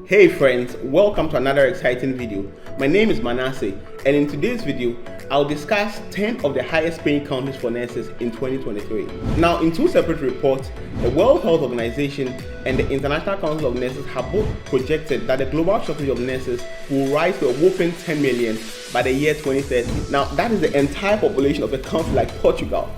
Hey friends, welcome to another exciting video. My name is Manasseh, and in today's video, I'll discuss 10 of the highest paying countries for nurses in 2023. Now, in two separate reports, the World Health Organization and the International Council of Nurses have both projected that the global shortage of nurses will rise to a whopping 10 million by the year 2030. Now, that is the entire population of a country like Portugal.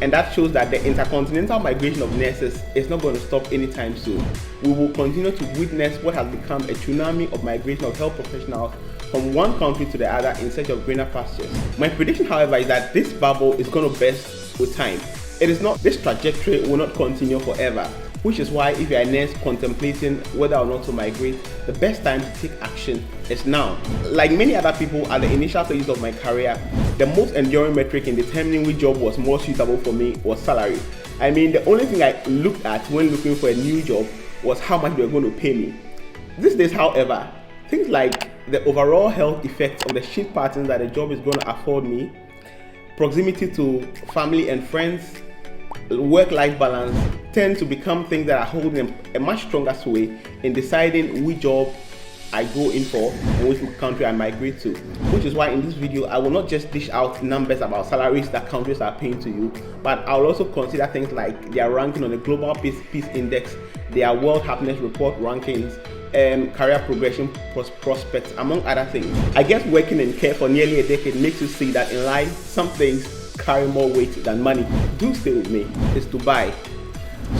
And that shows that the intercontinental migration of nurses is not going to stop anytime soon. We will continue to witness what has become a tsunami of migration of health professionals from one country to the other in search of greener pastures. My prediction, however, is that this bubble is going to burst with time. This trajectory will not continue forever, which is why if you're a nurse contemplating whether or not to migrate, the best time to take action is now. Like many other people at the initial stages of my career, the most enduring metric in determining which job was more suitable for me was salary. I mean, the only thing I looked at when looking for a new job was how much they were going to pay me. These days, however, things like the overall health effects of the shift patterns that a job is going to afford me, proximity to family and friends, work-life balance tend to become things that are holding a much stronger sway in deciding which job I go in for and which country I migrate to. Which is why in this video I will not just dish out numbers about salaries that countries are paying to you, but I'll also consider things like their ranking on the Global Peace Index, their World Happiness Report rankings, career progression prospects, among other things. I guess working in care for nearly a decade makes you see that in life some things carry more weight than money. Do stay with me. It's Dubai.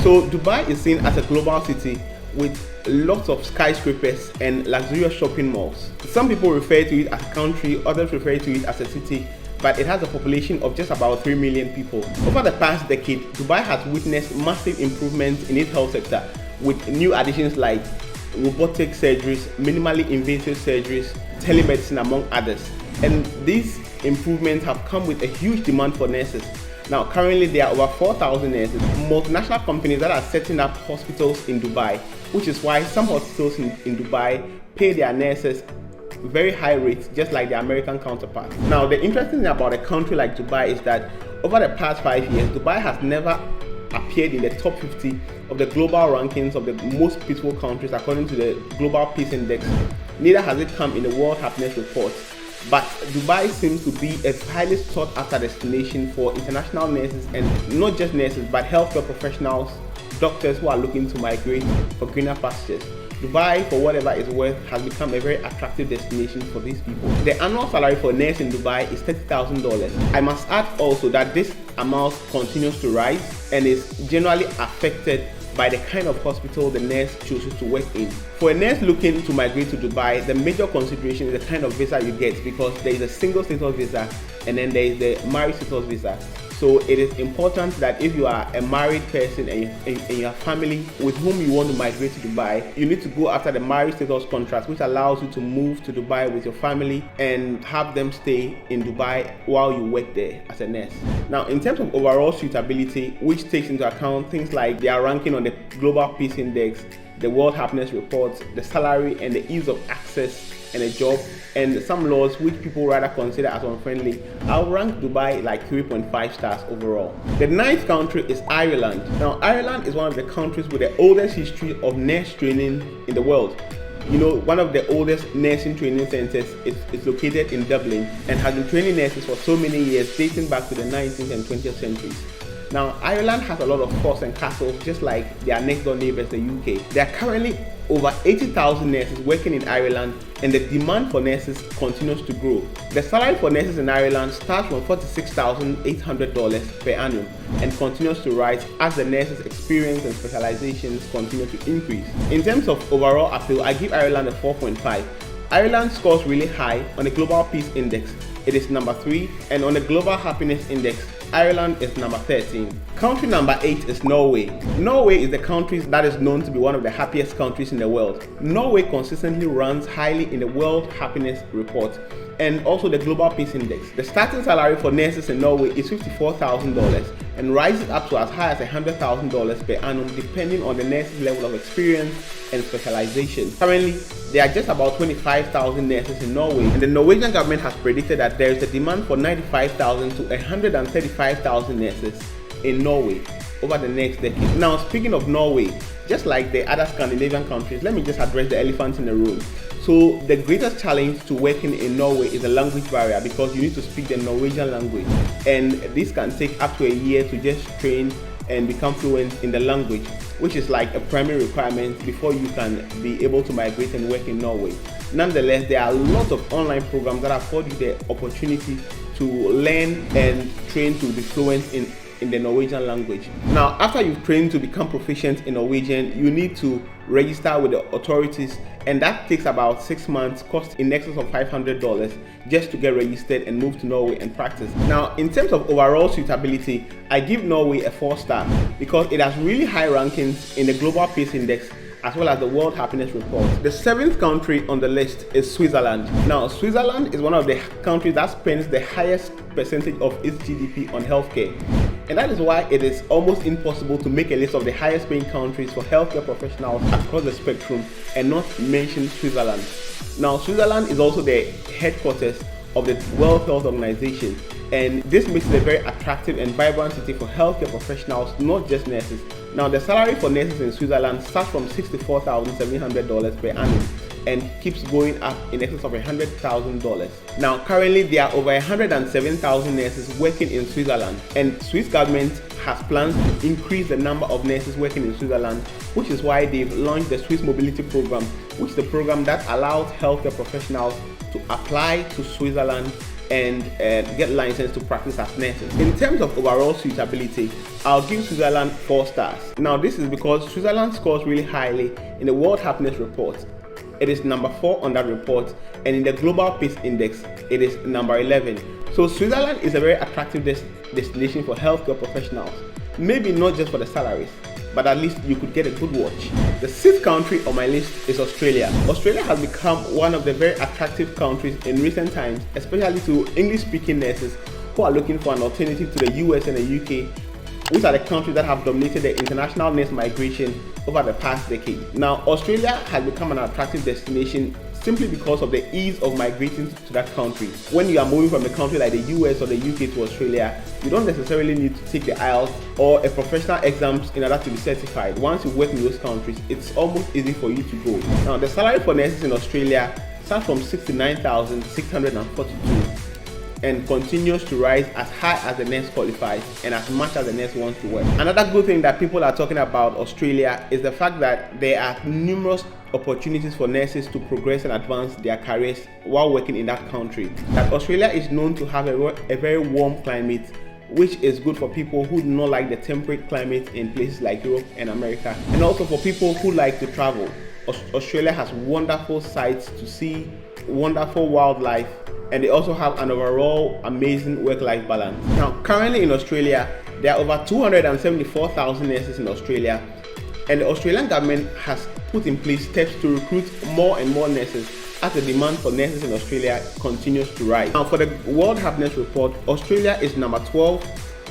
So Dubai is seen as a global city with lots of skyscrapers and luxurious shopping malls. Some people refer to it as a country, others refer to it as a city, but it has a population of just about 3 million people. Over the past decade, Dubai has witnessed massive improvements in its health sector with new additions like robotic surgeries, minimally invasive surgeries, telemedicine, among others. And these improvements have come with a huge demand for nurses. Now, currently there are over 4,000 nurses, multinational companies that are setting up hospitals in Dubai, which is why some hospitals in Dubai pay their nurses very high rates, just like their American counterparts. Now, the interesting thing about a country like Dubai is that over the past 5 years, Dubai has never appeared in the top 50 of the global rankings of the most peaceful countries according to the Global Peace Index. Neither has it come in the World Happiness Report. But Dubai seems to be a highly sought after destination for international nurses, and not just nurses but healthcare professionals, doctors who are looking to migrate for greener pastures. Dubai, for whatever it's worth, has become a very attractive destination for these people. The annual salary for a nurse in Dubai is $30,000. I must add also that this amount continues to rise and is generally affected by the kind of hospital the nurse chooses to work in. For a nurse looking to migrate to Dubai, the major consideration is the kind of visa you get, because there is a single status visa and then there is the married status visa. So it is important that if you are a married person and your family with whom you want to migrate to Dubai, you need to go after the married status contract, which allows you to move to Dubai with your family and have them stay in Dubai while you work there as a nurse. Now, in terms of overall suitability, which takes into account things like their ranking on the Global Peace Index, the World Happiness Report, the salary and the ease of access and a job, and some laws which people rather consider as unfriendly, I'll rank Dubai like 3.5 stars overall. The ninth country is Ireland. Now, Ireland is one of the countries with the oldest history of nurse training in the world. You know, one of the oldest nursing training centers is located in Dublin and has been training nurses for so many years, dating back to the 19th and 20th centuries. Now, Ireland has a lot of forts and castles, just like their next door neighbors, the UK. There are currently over 80,000 nurses working in Ireland, and the demand for nurses continues to grow. The salary for nurses in Ireland starts from $46,800 per annum and continues to rise as the nurses' experience and specializations continue to increase. In terms of overall appeal, I give Ireland a 4.5. Ireland scores really high on the Global Peace Index. It is number 3, and on the Global Happiness Index, Ireland is number 13. Country number 8 is Norway. Norway is the country that is known to be one of the happiest countries in the world. Norway consistently ranks highly in the World Happiness Report and also the Global Peace Index. The starting salary for nurses in Norway is $54,000 and rises up to as high as $100,000 per annum depending on the nurse's level of experience and specialization. Currently, there are just about 25,000 nurses in Norway, and the Norwegian government has predicted that there is a demand for 95,000 to 135,000 nurses in Norway. over the next decade. Now, speaking of Norway, just like the other Scandinavian countries, let me just address the elephant in the room. So the greatest challenge to working in Norway is the language barrier, because you need to speak the Norwegian language, and this can take up to a year to just train and become fluent in the language, which is like a primary requirement before you can be able to migrate and work in Norway. Nonetheless, there are lots of online programs that afford you the opportunity to learn and train to be fluent in the Norwegian language. Now, after you've trained to become proficient in Norwegian, you need to register with the authorities, and that takes about 6 months, cost in excess of $500 just to get registered and move to Norway and practice. Now, in terms of overall suitability, I give Norway a 4-star because it has really high rankings in the Global Peace Index as well as the World Happiness Report. The 7th country on the list is Switzerland. Now, Switzerland is one of the countries that spends the highest percentage of its GDP on healthcare. And that is why it is almost impossible to make a list of the highest paying countries for healthcare professionals across the spectrum and not mention Switzerland. Now, Switzerland is also the headquarters of the World Health Organization, and this makes it a very attractive and vibrant city for healthcare professionals, not just nurses. Now, the salary for nurses in Switzerland starts from $64,700 per annum and keeps going up in excess of $100,000. Now, currently there are over 107,000 nurses working in Switzerland, and Swiss government has plans to increase the number of nurses working in Switzerland, which is why they've launched the Swiss Mobility Program, which is the program that allows healthcare professionals to apply to Switzerland and get licensed to practice as nurses. In terms of overall suitability, I'll give Switzerland 4 stars. Now, this is because Switzerland scores really highly in the World Happiness Report. It is number 4 on that report, and in the Global Peace Index, it is number 11. So Switzerland is a very attractive destination for healthcare professionals. Maybe not just for the salaries, but at least you could get a good watch. The 6th country on my list is Australia. Australia has become one of the very attractive countries in recent times, especially to English-speaking nurses who are looking for an alternative to the US and the UK, which are the countries that have dominated the international nurse migration over the past decade. Now, Australia has become an attractive destination simply because of the ease of migrating to that country. When you are moving from a country like the US or the UK to Australia, you don't necessarily need to take the IELTS or a professional exams in order to be certified. Once you work in those countries, it's almost easy for you to go. Now, the salary for nurses in Australia starts from $69,642 and continues to rise as high as the nurse qualifies and as much as the nurse wants to work. Another good thing that people are talking about Australia is the fact that there are numerous opportunities for nurses to progress and advance their careers while working in that country. That Australia is known to have a very warm climate, which is good for people who do not like the temperate climate in places like Europe and America, and also for people who like to travel. Australia has wonderful sights to see, wonderful wildlife, and they also have an overall amazing work-life balance. Now, currently in Australia, there are over 274,000 nurses in Australia, and the Australian government has put in place steps to recruit more and more nurses as the demand for nurses in Australia continues to rise. Now, for the World Happiness Report, Australia is number 12,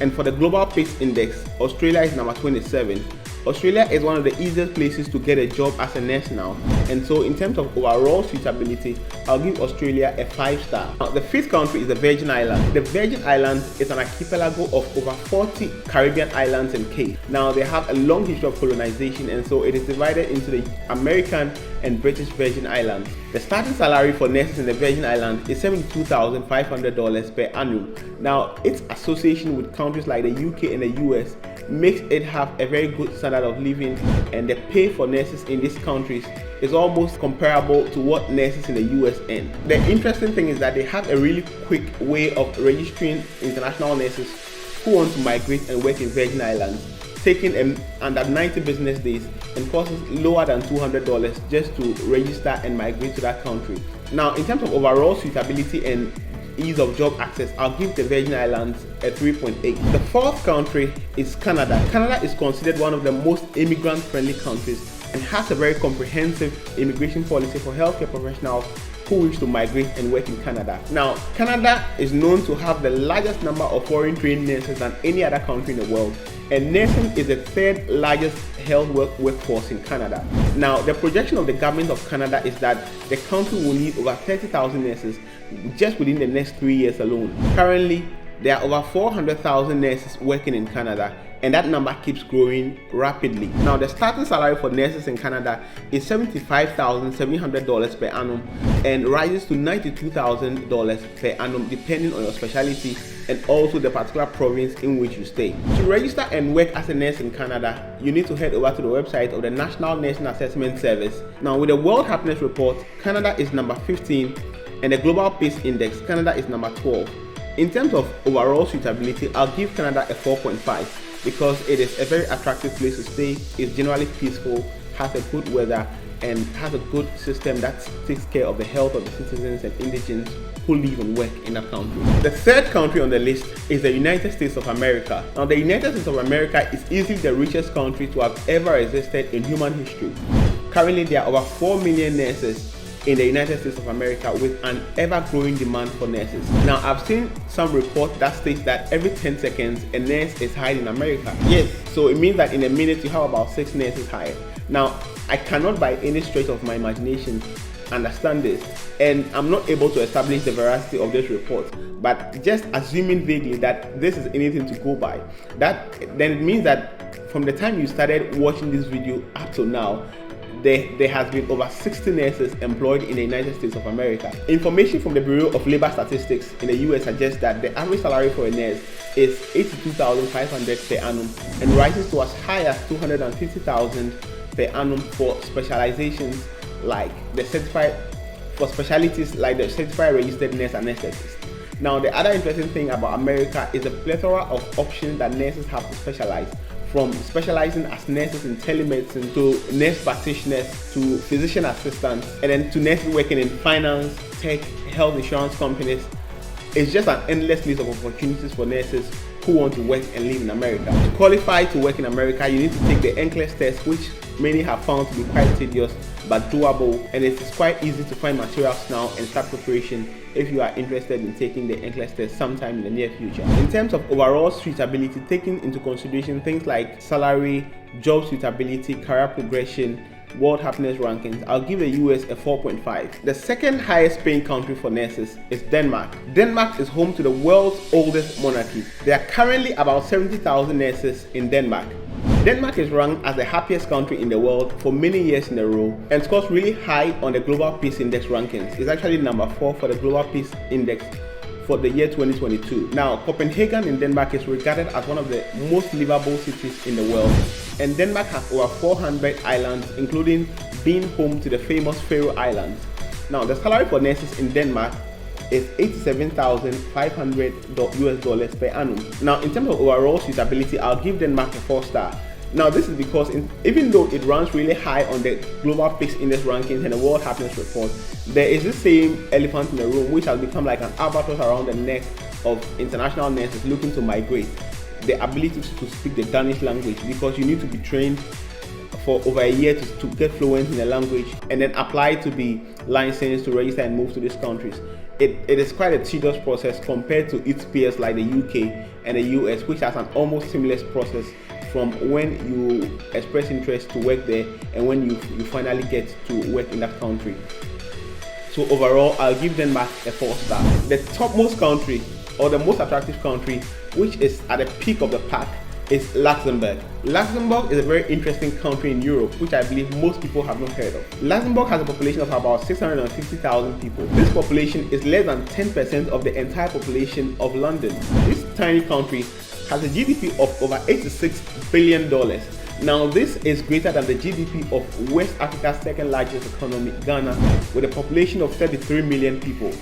and for the Global Peace Index, Australia is number 27. Australia is one of the easiest places to get a job as a nurse now, and so in terms of overall suitability, I'll give Australia a 5-star. Now, the 5th country is the Virgin Islands. The Virgin Islands is an archipelago of over 40 Caribbean islands and cays. Now, they have a long history of colonization, and so it is divided into the American and British Virgin Islands. The starting salary for nurses in the Virgin Islands is $72,500 per annum. Now, its association with countries like the UK and the US makes it have a very good standard of living, and the pay for nurses in these countries is almost comparable to what nurses in the US earn. The interesting thing is that they have a really quick way of registering international nurses who want to migrate and work in Virgin Islands, taking under 90 business days and costs lower than $200 just to register and migrate to that country. Now, in terms of overall suitability and ease of job access, I'll give the Virgin Islands a 3.8. The 4th country is Canada. Canada is considered one of the most immigrant-friendly countries and has a very comprehensive immigration policy for healthcare professionals who wish to migrate and work in Canada. Now, Canada is known to have the largest number of foreign trained nurses than any other country in the world, and nursing is the 3rd largest health workforce in Canada. Now, the projection of the government of Canada is that the country will need over 30,000 nurses just within the next 3 years alone. Currently, there are over 400,000 nurses working in Canada, and that number keeps growing rapidly. Now, the starting salary for nurses in Canada is $75,700 per annum and rises to $92,000 per annum depending on your specialty and also the particular province in which you stay. To register and work as a nurse in Canada, you need to head over to the website of the National Nursing Assessment Service. Now, with the World Happiness Report, Canada is number 15, and the Global Peace Index, Canada is number 12. In terms of overall suitability, I'll give Canada a 4.5 because it is a very attractive place to stay, it's generally peaceful, has a good weather, and has a good system that takes care of the health of the citizens and indigents who live and work in that country. The third country on the list is the United States of America. Now, the United States of America is easily the richest country to have ever existed in human history. Currently, there are over 4 million nurses in the United States of America with an ever-growing demand for nurses. Now, I've seen some report that states that every 10 seconds a nurse is hired in America. Yes, so it means that in a minute you have about 6 nurses hired. Now, I cannot by any stretch of my imagination understand this, and I'm not able to establish the veracity of this report, but just assuming vaguely that this is anything to go by, then it means that from the time you started watching this video up to now, there has been over 60 nurses employed in the United States of America. Information from the Bureau of Labor Statistics in the US suggests that the average salary for a nurse is $82,500 per annum and rises to as high as $250,000 per annum for specializations like the certified registered nurse anesthetist. Now, the other interesting thing about America is the plethora of options that nurses have to specialize, from specializing as nurses in telemedicine to nurse practitioners to physician assistants, and then to nurses working in finance, tech, health insurance companies. It's just an endless list of opportunities for nurses who want to work and live in America. To qualify to work in America, you need to take the NCLEX test, which many have found to be quite tedious but doable, and it is quite easy to find materials now and start preparation if you are interested in taking the NCLEX test sometime in the near future. In terms of overall suitability, taking into consideration things like salary, job suitability, career progression, World Happiness Rankings, I'll give the US a 4.5. The second highest paying country for nurses is Denmark. Denmark is home to the world's oldest monarchy. There are currently about 70,000 nurses in Denmark. Denmark is ranked as the happiest country in the world for many years in a row and scores really high on the Global Peace Index rankings. It's actually number 4 for the Global Peace Index for the year 2022. Now, Copenhagen in Denmark is regarded as one of the most livable cities in the world, and Denmark has over 400 islands, including being home to the famous Faroe Islands. Now, the salary for nurses in Denmark is $87,500 per annum. Now, in terms of overall suitability, I'll give Denmark a 4-star. Now, this is because even though it ranks really high on the Global Peace Index rankings and the World Happiness Report, there is the same elephant in the room which has become like an albatross around the neck of international nurses looking to migrate: the ability to speak the Danish language, because you need to be trained for over a year to get fluent in the language and then apply to be licensed to register and move to these countries. It is quite a tedious process compared to its peers like the UK and the US, which has an almost seamless process from when you express interest to work there and when you finally get to work in that country. So overall, I'll give Denmark a 4-star. The topmost country, or the most attractive country, which is at the peak of the pack, is Luxembourg. Luxembourg is a very interesting country in Europe, which I believe most people have not heard of. Luxembourg has a population of about 650,000 people. This population is less than 10% of the entire population of London. This tiny country has a GDP of over $86 billion. Now, this is greater than the GDP of West Africa's second largest economy, Ghana, with a population of 33 million people.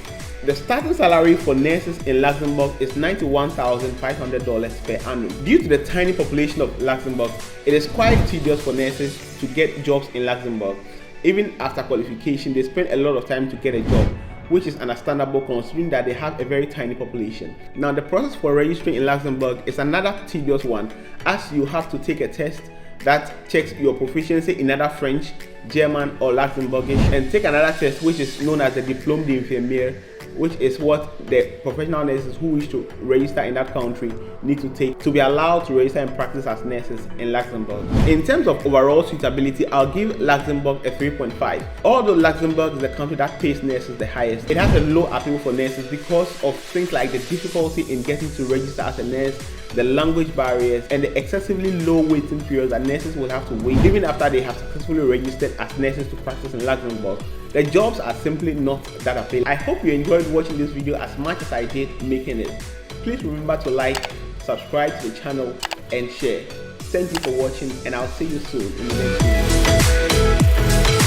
The starting salary for nurses in Luxembourg is $91,500 per annum. Due to the tiny population of Luxembourg, it is quite tedious for nurses to get jobs in Luxembourg. Even after qualification, they spend a lot of time to get a job, which is understandable considering that they have a very tiny population. Now, the process for registering in Luxembourg is another tedious one, as you have to take a test that checks your proficiency in either French, German or Luxembourgish, and take another test which is known as the Diplôme d'Infirmière, which is what the professional nurses who wish to register in that country need to take to be allowed to register and practice as nurses in Luxembourg. In terms of overall suitability, I'll give Luxembourg a 3.5. Although Luxembourg is the country that pays nurses the highest, it has a low appeal for nurses because of things like the difficulty in getting to register as a nurse the language barriers, and the excessively low waiting periods that nurses will have to wait even after they have successfully registered as nurses to practice in Luxembourg, the jobs are simply not that appealing. I hope you enjoyed watching this video as much as I did making it. Please remember to like, subscribe to the channel, and share. Thank you for watching, and I'll see you soon in the next video.